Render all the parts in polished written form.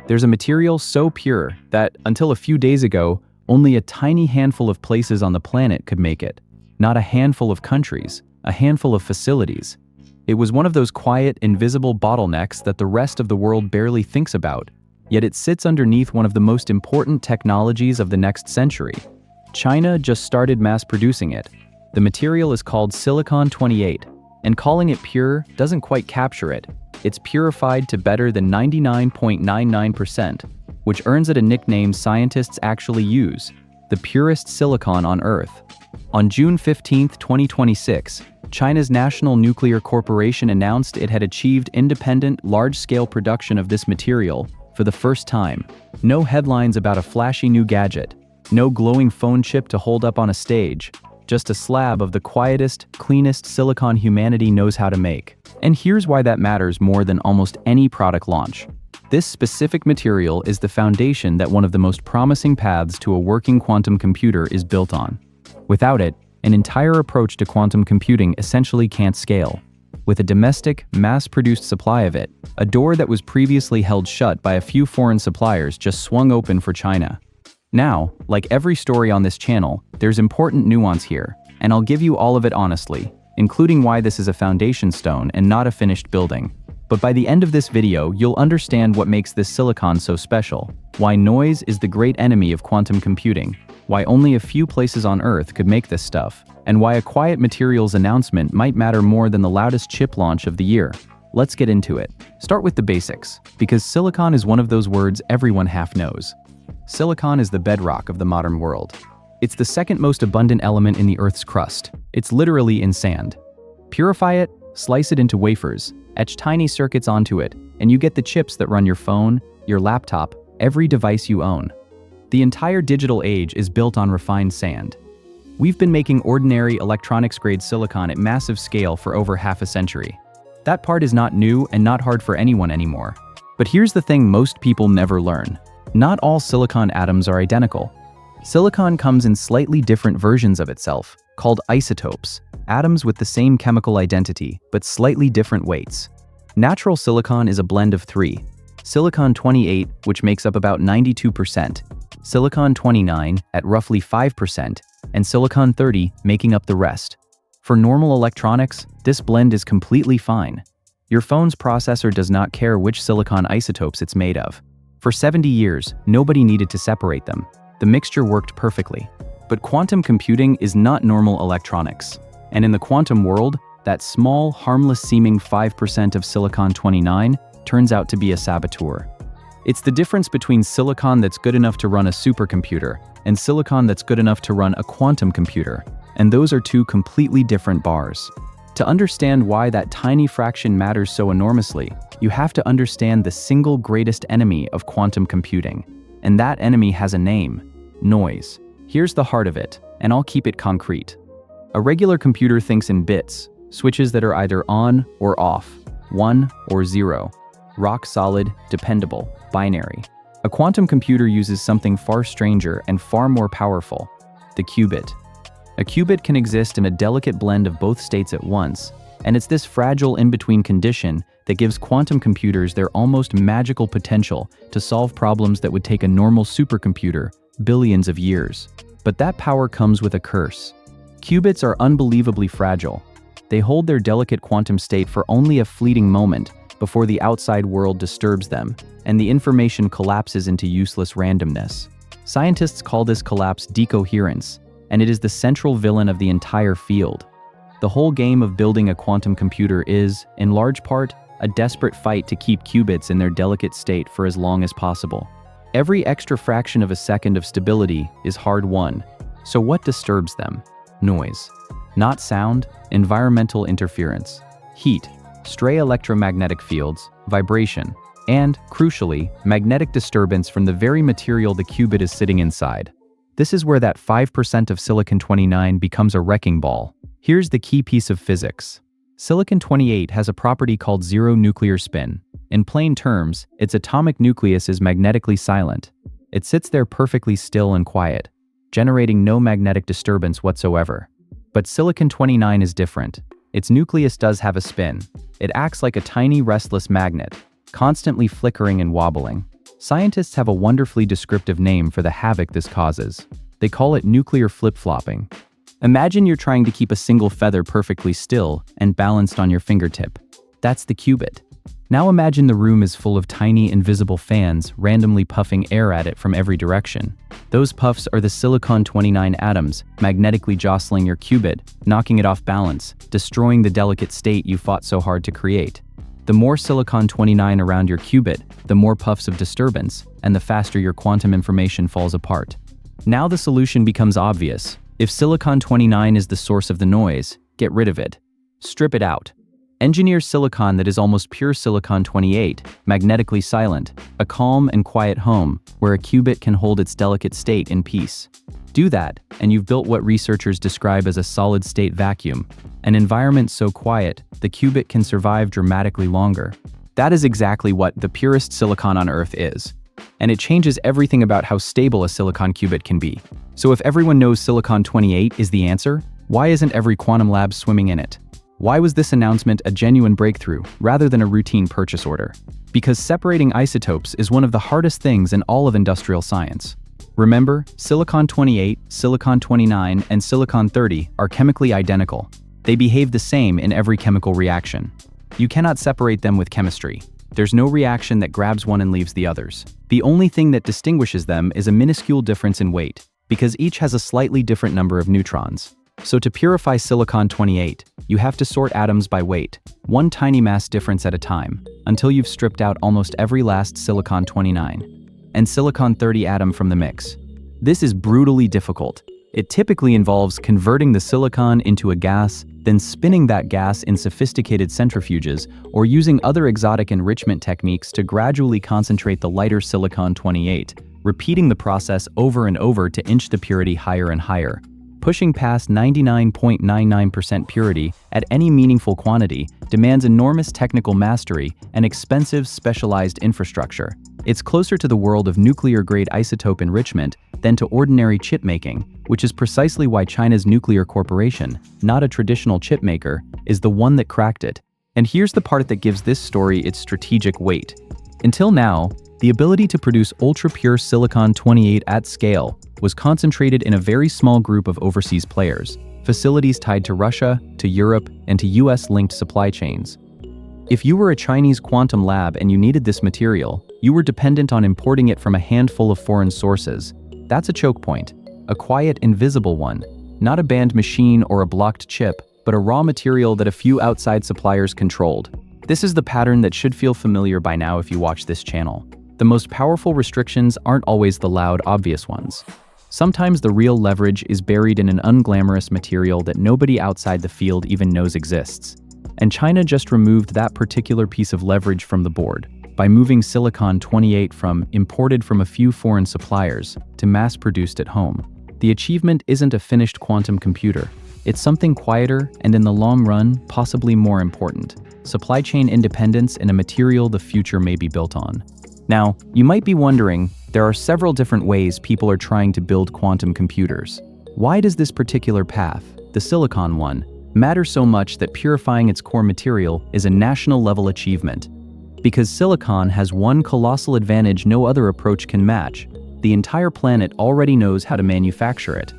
There's a material so pure that, until a few days ago, only a tiny handful of places on the planet could make it. Not a handful of countries, a handful of facilities. It was one of those quiet, invisible bottlenecks that the rest of the world barely thinks about, yet it sits underneath one of the most important technologies of the next century. China just started mass producing it. The material is called silicon-28, and calling it pure doesn't quite capture it. It's purified to better than 99.99%, which earns it a nickname scientists actually use, the purest silicon on Earth. On June 15, 2026, China's National Nuclear Corporation announced it had achieved independent, large-scale production of this material for the first time. No headlines about a flashy new gadget, no glowing phone chip to hold up on a stage, just a slab of the quietest, cleanest silicon humanity knows how to make. And here's why that matters more than almost any product launch. This specific material is the foundation that one of the most promising paths to a working quantum computer is built on. Without it, an entire approach to quantum computing essentially can't scale. With a domestic, mass-produced supply of it, a door that was previously held shut by a few foreign suppliers just swung open for China. Now, like every story on this channel, there's important nuance here, and I'll give you all of it honestly, including why this is a foundation stone and not a finished building. But by the end of this video, you'll understand what makes this silicon so special, why noise is the great enemy of quantum computing, why only a few places on Earth could make this stuff, and why a quiet materials announcement might matter more than the loudest chip launch of the year. Let's get into it. Start with the basics, because silicon is one of those words everyone half knows. Silicon is the bedrock of the modern world. It's the second most abundant element in the Earth's crust. It's literally in sand. Purify it, slice it into wafers, etch tiny circuits onto it, and you get the chips that run your phone, your laptop, every device you own. The entire digital age is built on refined sand. We've been making ordinary electronics-grade silicon at massive scale for over half a century. That part is not new and not hard for anyone anymore. But here's the thing most people never learn. Not all silicon atoms are identical. Silicon comes in slightly different versions of itself, called isotopes, atoms with the same chemical identity, but slightly different weights. Natural silicon is a blend of three: silicon-28, which makes up about 92%, silicon-29 at roughly 5%, and silicon-30 making up the rest. For normal electronics, this blend is completely fine. Your phone's processor does not care which silicon isotopes it's made of. For 70 years, nobody needed to separate them. The mixture worked perfectly. But quantum computing is not normal electronics. And in the quantum world, that small, harmless-seeming 5% of silicon-29 turns out to be a saboteur. It's the difference between silicon that's good enough to run a supercomputer and silicon that's good enough to run a quantum computer. And those are two completely different bars. To understand why that tiny fraction matters so enormously, you have to understand the single greatest enemy of quantum computing. And that enemy has a name: noise. Here's the heart of it, and I'll keep it concrete. A regular computer thinks in bits, switches that are either on or off, 1 or 0, rock solid, dependable, binary. A quantum computer uses something far stranger and far more powerful: the qubit. A qubit can exist in a delicate blend of both states at once, and it's this fragile in-between condition that gives quantum computers their almost magical potential to solve problems that would take a normal supercomputer billions of years. But that power comes with a curse. Qubits are unbelievably fragile. They hold their delicate quantum state for only a fleeting moment before the outside world disturbs them, and the information collapses into useless randomness. Scientists call this collapse decoherence, and it is the central villain of the entire field. The whole game of building a quantum computer is, in large part, a desperate fight to keep qubits in their delicate state for as long as possible. Every extra fraction of a second of stability is hard-won. So what disturbs them? Noise. Not sound, environmental interference. Heat, stray electromagnetic fields, vibration, and, crucially, magnetic disturbance from the very material the qubit is sitting inside. This is where that 5% of silicon-29 becomes a wrecking ball. Here's the key piece of physics. Silicon-28 has a property called zero nuclear spin. In plain terms, its atomic nucleus is magnetically silent. It sits there perfectly still and quiet, generating no magnetic disturbance whatsoever. But silicon-29 is different. Its nucleus does have a spin. It acts like a tiny restless magnet, constantly flickering and wobbling. Scientists have a wonderfully descriptive name for the havoc this causes. They call it nuclear flip-flopping. Imagine you're trying to keep a single feather perfectly still and balanced on your fingertip. That's the qubit. Now imagine the room is full of tiny invisible fans randomly puffing air at it from every direction. Those puffs are the silicon-29 atoms magnetically jostling your qubit, knocking it off balance, destroying the delicate state you fought so hard to create. The more silicon-29 around your qubit, the more puffs of disturbance, and the faster your quantum information falls apart. Now the solution becomes obvious. If silicon-29 is the source of the noise, get rid of it. Strip it out. Engineer silicon that is almost pure silicon-28, magnetically silent, a calm and quiet home where a qubit can hold its delicate state in peace. Do that, and you've built what researchers describe as a solid-state vacuum, an environment so quiet the qubit can survive dramatically longer. That is exactly what the purest silicon on Earth is. And it changes everything about how stable a silicon qubit can be. So if everyone knows silicon-28 is the answer, why isn't every quantum lab swimming in it? Why was this announcement a genuine breakthrough rather than a routine purchase order? Because separating isotopes is one of the hardest things in all of industrial science. Remember, silicon-28, silicon-29, and silicon-30 are chemically identical. They behave the same in every chemical reaction. You cannot separate them with chemistry. There's no reaction that grabs one and leaves the others. The only thing that distinguishes them is a minuscule difference in weight, because each has a slightly different number of neutrons. So to purify silicon-28, you have to sort atoms by weight, one tiny mass difference at a time, until you've stripped out almost every last silicon-29 and silicon-30 atom from the mix. This is brutally difficult. It typically involves converting the silicon into a gas, then spinning that gas in sophisticated centrifuges, or using other exotic enrichment techniques to gradually concentrate the lighter silicon-28, repeating the process over and over to inch the purity higher and higher. Pushing past 99.99% purity at any meaningful quantity demands enormous technical mastery and expensive specialized infrastructure. It's closer to the world of nuclear-grade isotope enrichment than to ordinary chip making, which is precisely why China's nuclear corporation, not a traditional chip maker, is the one that cracked it. And here's the part that gives this story its strategic weight. Until now, the ability to produce ultra-pure silicon-28 at scale was concentrated in a very small group of overseas players, facilities tied to Russia, to Europe, and to US-linked supply chains. If you were a Chinese quantum lab and you needed this material, you were dependent on importing it from a handful of foreign sources. That's a choke point, a quiet, invisible one, not a banned machine or a blocked chip, but a raw material that a few outside suppliers controlled. This is the pattern that should feel familiar by now if you watch this channel. The most powerful restrictions aren't always the loud, obvious ones. Sometimes the real leverage is buried in an unglamorous material that nobody outside the field even knows exists. And China just removed that particular piece of leverage from the board by moving silicon-28 from imported from a few foreign suppliers to mass-produced at home. The achievement isn't a finished quantum computer. It's something quieter and, in the long run, possibly more important: supply chain independence in a material the future may be built on. Now, you might be wondering, there are several different ways people are trying to build quantum computers. Why does this particular path, the silicon one, matter so much that purifying its core material is a national-level achievement? Because silicon has one colossal advantage no other approach can match. The entire planet already knows how to manufacture it.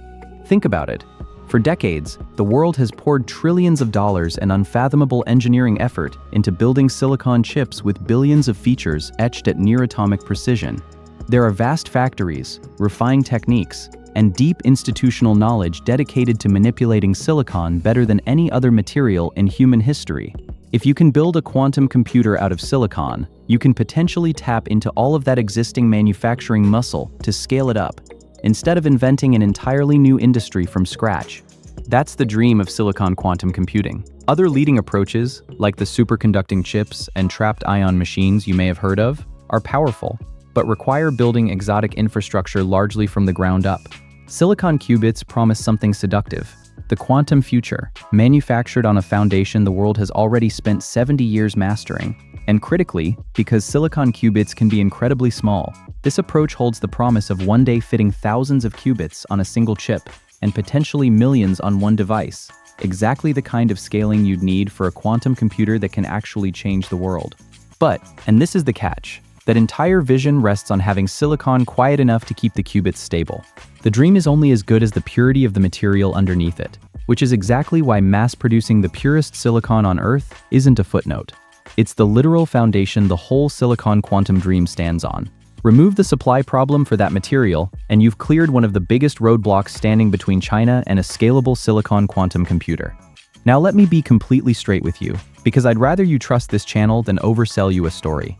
Think about it. For decades, the world has poured trillions of dollars and unfathomable engineering effort into building silicon chips with billions of features etched at near-atomic precision. There are vast factories, refined techniques, and deep institutional knowledge dedicated to manipulating silicon better than any other material in human history. If you can build a quantum computer out of silicon, you can potentially tap into all of that existing manufacturing muscle to scale it up, instead of inventing an entirely new industry from scratch. That's the dream of silicon quantum computing. Other leading approaches, like the superconducting chips and trapped ion machines you may have heard of, are powerful, but require building exotic infrastructure largely from the ground up. Silicon qubits promise something seductive: the quantum future, manufactured on a foundation the world has already spent 70 years mastering. And critically, because silicon qubits can be incredibly small, this approach holds the promise of one day fitting thousands of qubits on a single chip, and potentially millions on one device, exactly the kind of scaling you'd need for a quantum computer that can actually change the world. But, and this is the catch, That entire vision rests on having silicon quiet enough to keep the qubits stable. The dream is only as good as the purity of the material underneath it, which is exactly why mass-producing the purest silicon on Earth isn't a footnote. It's the literal foundation the whole silicon quantum dream stands on. Remove the supply problem for that material, and you've cleared one of the biggest roadblocks standing between China and a scalable silicon quantum computer. Now let me be completely straight with you, because I'd rather you trust this channel than oversell you a story.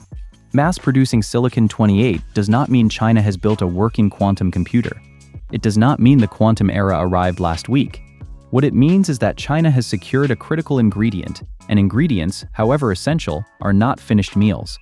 Mass-producing Silicon-28 does not mean China has built a working quantum computer. It does not mean the quantum era arrived last week. What it means is that China has secured a critical ingredient, and ingredients, however essential, are not finished meals.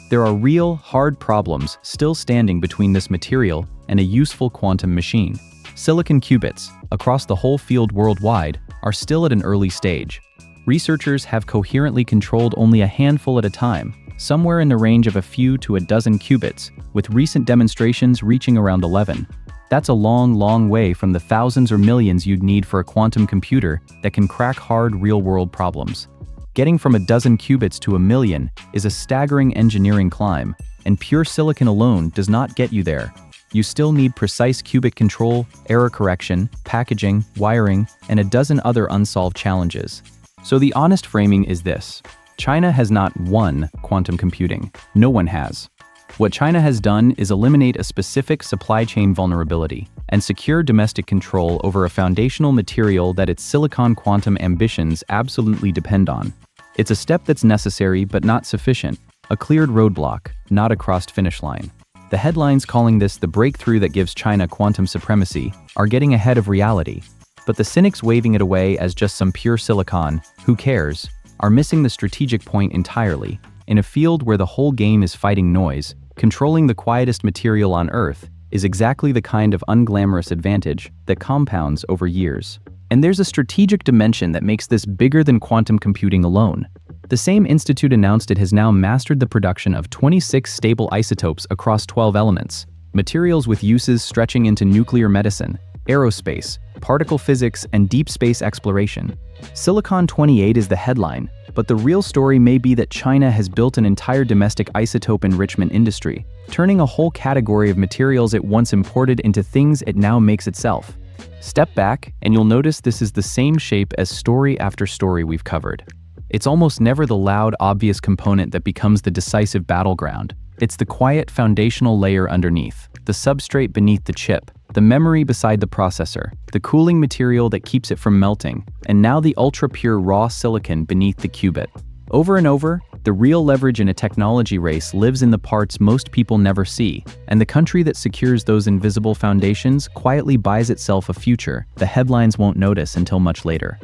There are real, hard problems still standing between this material and a useful quantum machine. Silicon qubits, across the whole field worldwide, are still at an early stage. Researchers have coherently controlled only a handful at a time, somewhere in the range of a few to a dozen qubits, with recent demonstrations reaching around 11. That's a long, long way from the thousands or millions you'd need for a quantum computer that can crack hard real-world problems. Getting from a dozen qubits to a million is a staggering engineering climb, and pure silicon alone does not get you there. You still need precise qubit control, error correction, packaging, wiring, and a dozen other unsolved challenges. So the honest framing is this: China has not won quantum computing. No one has. What China has done is eliminate a specific supply chain vulnerability and secure domestic control over a foundational material that its silicon quantum ambitions absolutely depend on. It's a step that's necessary but not sufficient, a cleared roadblock, not a crossed finish line. The headlines calling this the breakthrough that gives China quantum supremacy are getting ahead of reality, but the cynics waving it away as just some pure silicon, who cares, are missing the strategic point entirely. In a field where the whole game is fighting noise, controlling the quietest material on Earth is exactly the kind of unglamorous advantage that compounds over years. And there's a strategic dimension that makes this bigger than quantum computing alone. The same institute announced it has now mastered the production of 26 stable isotopes across 12 elements, materials with uses stretching into nuclear medicine, aerospace, particle physics, and deep space exploration. Silicon-28 is the headline, but the real story may be that China has built an entire domestic isotope enrichment industry, turning a whole category of materials it once imported into things it now makes itself. Step back, and you'll notice this is the same shape as story after story we've covered. It's almost never the loud, obvious component that becomes the decisive battleground. It's the quiet foundational layer underneath, the substrate beneath the chip, the memory beside the processor, the cooling material that keeps it from melting, and now the ultra-pure raw silicon beneath the qubit. Over and over, the real leverage in a technology race lives in the parts most people never see, and the country that secures those invisible foundations quietly buys itself a future the headlines won't notice until much later.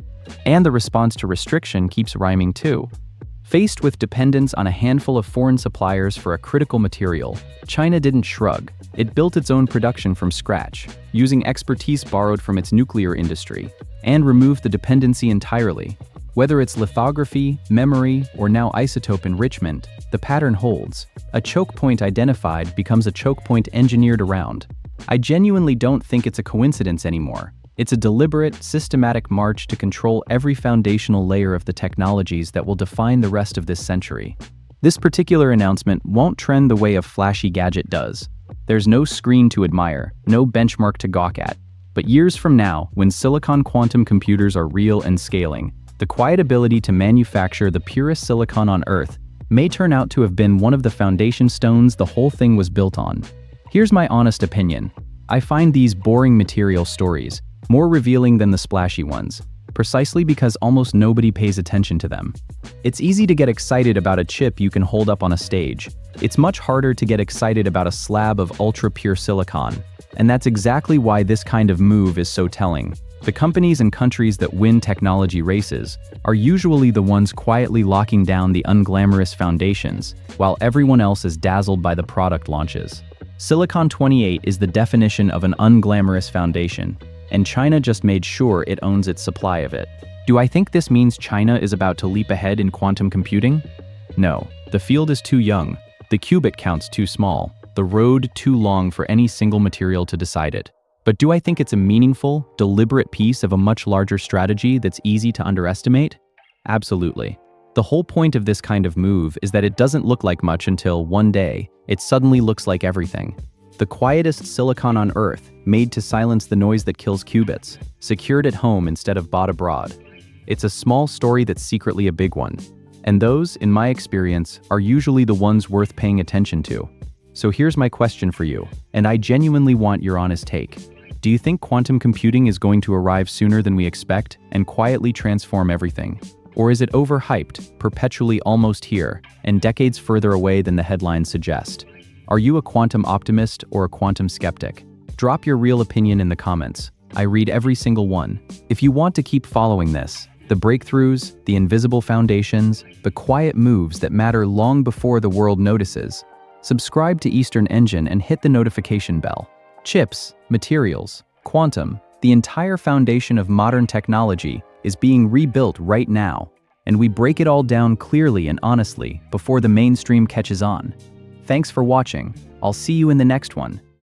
And the response to restriction keeps rhyming too. Faced with dependence on a handful of foreign suppliers for a critical material, China didn't shrug. It built its own production from scratch, using expertise borrowed from its nuclear industry, and removed the dependency entirely. Whether it's lithography, memory, or now isotope enrichment, the pattern holds. A choke point identified becomes a choke point engineered around. I genuinely don't think it's a coincidence anymore. It's a deliberate, systematic march to control every foundational layer of the technologies that will define the rest of this century. This particular announcement won't trend the way a flashy gadget does. There's no screen to admire, no benchmark to gawk at. But years from now, when silicon quantum computers are real and scaling, the quiet ability to manufacture the purest silicon on Earth may turn out to have been one of the foundation stones the whole thing was built on. Here's my honest opinion. I find these boring material stories more revealing than the splashy ones, precisely because almost nobody pays attention to them. It's easy to get excited about a chip you can hold up on a stage. It's much harder to get excited about a slab of ultra-pure silicon, and that's exactly why this kind of move is so telling. The companies and countries that win technology races are usually the ones quietly locking down the unglamorous foundations, while everyone else is dazzled by the product launches. Silicon-28 is the definition of an unglamorous foundation, and China just made sure it owns its supply of it. Do I think this means China is about to leap ahead in quantum computing? No, the field is too young, the qubit count's too small, the road too long for any single material to decide it. But do I think it's a meaningful, deliberate piece of a much larger strategy that's easy to underestimate? Absolutely. The whole point of this kind of move is that it doesn't look like much until, one day, it suddenly looks like everything. The quietest silicon on Earth, made to silence the noise that kills qubits, secured at home instead of bought abroad. It's a small story that's secretly a big one. And those, in my experience, are usually the ones worth paying attention to. So here's my question for you, and I genuinely want your honest take. Do you think quantum computing is going to arrive sooner than we expect and quietly transform everything? Or is it overhyped, perpetually almost here, and decades further away than the headlines suggest? Are you a quantum optimist or a quantum skeptic? Drop your real opinion in the comments. I read every single one. If you want to keep following this, the breakthroughs, the invisible foundations, the quiet moves that matter long before the world notices, subscribe to Eastern Engine and hit the notification bell. Chips, materials, quantum, the entire foundation of modern technology is being rebuilt right now, and we break it all down clearly and honestly before the mainstream catches on. Thanks for watching. I'll see you in the next one.